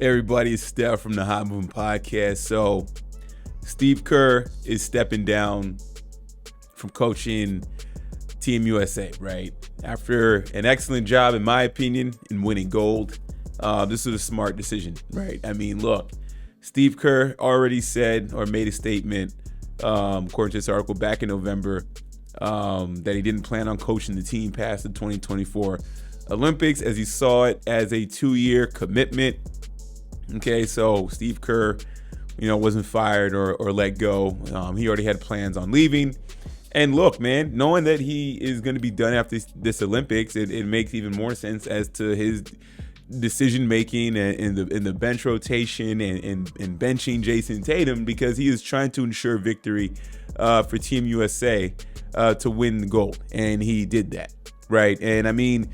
Everybody, it's Steph from the Hot Moving Podcast. So, Steve Kerr is stepping down from coaching Team USA, right? After an excellent job, in my opinion, in winning gold, this was a smart decision, right? I mean, look, Steve Kerr already said or made a statement, according to this article, back in November, that he didn't plan on coaching the team past the 2024 Olympics, as he saw it as a 2-year commitment. Okay, so Steve Kerr, wasn't fired or let go. He already had plans on leaving. And look, man, knowing that he is going to be done after this Olympics, it makes even more sense as to his decision making and the bench rotation and benching Jason Tatum, because he is trying to ensure victory for Team USA to win the gold, and he did that, right? And I mean,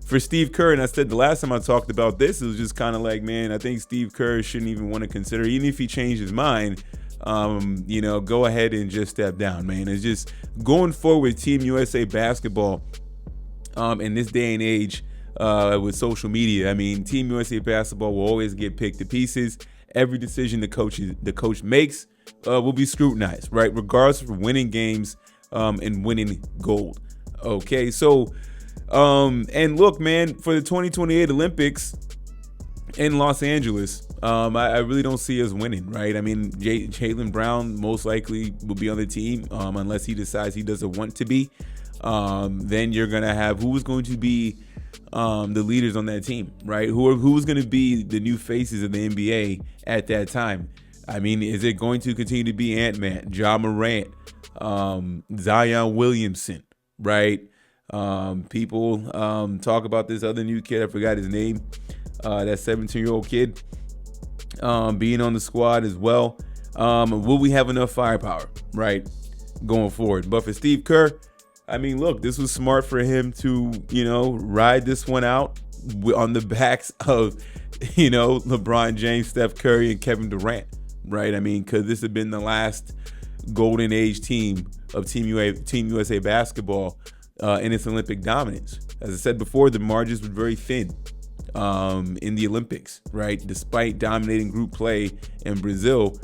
for Steve Kerr, and I said the last time I talked about this, it was just kind of like, man, I think Steve Kerr shouldn't even want to consider, even if he changed his mind, go ahead and just step down, man. It's just going forward with Team USA basketball in this day and age with social media. I mean, Team USA basketball will always get picked to pieces. Every decision the coach makes will be scrutinized, right? Regardless of winning games and winning gold. Okay, so and look, man, for the 2028 Olympics in Los Angeles, I really don't see us winning, right? I mean, Jaylen Brown most likely will be on the team unless he decides he doesn't want to be. Then you're going to have who's going to be the leaders on that team, right? Who's going to be the new faces of the NBA at that time? I mean, is it going to continue to be Ant-Man, Ja Morant, Zion Williamson, right? People talk about this other new kid, I forgot his name, that 17-year-old kid being on the squad as well. Will we have enough firepower, right, going forward? But for Steve Kerr, I mean, look, this was smart for him to, ride this one out on the backs of, LeBron James, Steph Curry, and Kevin Durant, right? I mean, because this had been the last golden age team of Team USA basketball in its Olympic dominance. As I said before, the margins were very thin in the Olympics, right? Despite dominating group play in Brazil,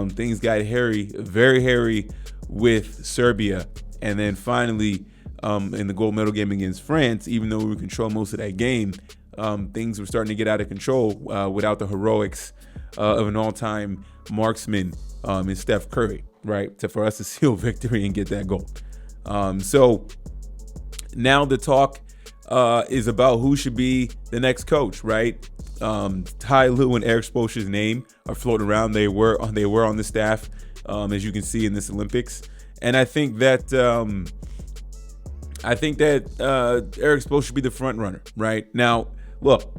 things got very hairy with Serbia. And then finally, in the gold medal game against France, even though we would control most of that game, things were starting to get out of control without the heroics of an all-time marksman in Steph Curry, right? For us to seal victory and get that goal. So now the talk is about who should be the next coach, right? Ty Lue and Erik Spoelstra's name are floating around. They were on the staff, as you can see in this Olympics, and I think that Erik Spoelstra should be the front runner, right? Now, look,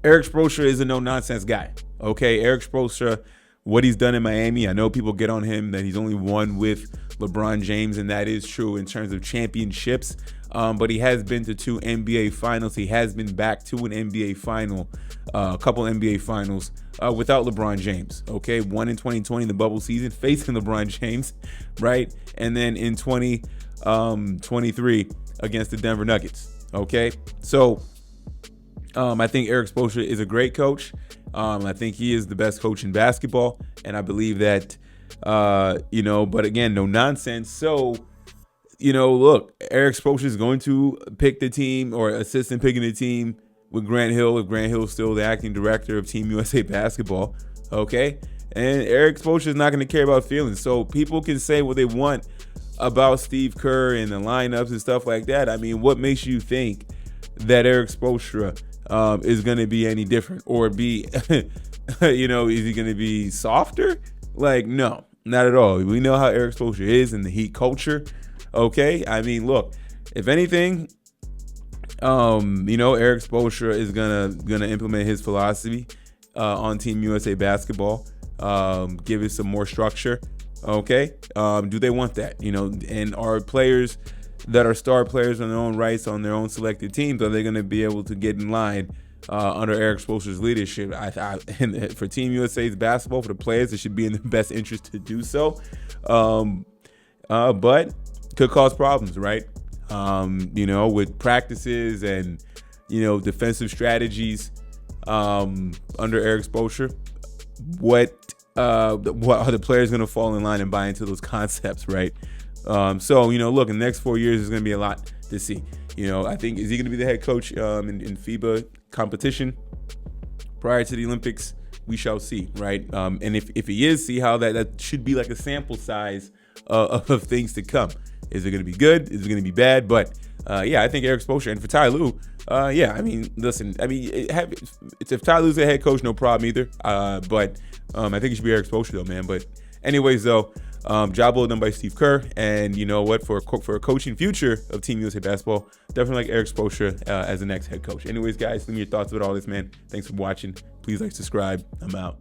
Erik Spoelstra is a no-nonsense guy. Okay, Erik Spoelstra, what he's done in Miami, I know people get on him that he's only won with LeBron James, and that is true in terms of championships. But he has been to 2 NBA finals. He has been back to an NBA final, a couple NBA finals without LeBron James. Okay, one in 2020, the bubble season, facing LeBron James, right? And then in 2023 against the Denver Nuggets. Okay, so I think Erik Spoelstra is a great coach. I think he is the best coach in basketball, and I believe that, but again, no nonsense. So, look, Erik Spoelstra is going to pick the team or assist in picking the team with Grant Hill, if Grant Hill is still the acting director of Team USA basketball, okay? And Erik Spoelstra is not going to care about feelings. So people can say what they want about Steve Kerr and the lineups and stuff like that. I mean, what makes you think that Erik Spoelstra is going to be any different or be, is he going to be softer? Like, no, not at all. We know how Erik Spoelstra is in the Heat culture. Okay, I mean, look, if anything, Erik Spoelstra is gonna implement his philosophy on Team USA basketball, give it some more structure. Okay, do they want that? And are players that are star players on their own rights on their own selected teams, are they going to be able to get in line under Erik Spoelstra's leadership? And for Team USA's basketball, for the players, it should be in the best interest to do so. But could cause problems, right? With practices and, defensive strategies. under Erik Spoelstra, what are the players going to fall in line and buy into those concepts, right? So, look, in the next 4 years, there's going to be a lot to see. I think, is he going to be the head coach in FIBA competition prior to the Olympics? We shall see, right? And if he is, see how that should be like a sample size of things to come. Is it going to be good? Is it going to be bad? But I think Erik Spoelstra, and for Ty Lue, listen, if Ty Lue's a head coach, no problem either. But I think it should be Erik Spoelstra though, man. But anyways, though, job well done by Steve Kerr, and you know what? For a coaching future of Team USA basketball, definitely like Erik Spoelstra as the next head coach. Anyways, guys, leave me your thoughts about all this, man. Thanks for watching. Please like, subscribe. I'm out.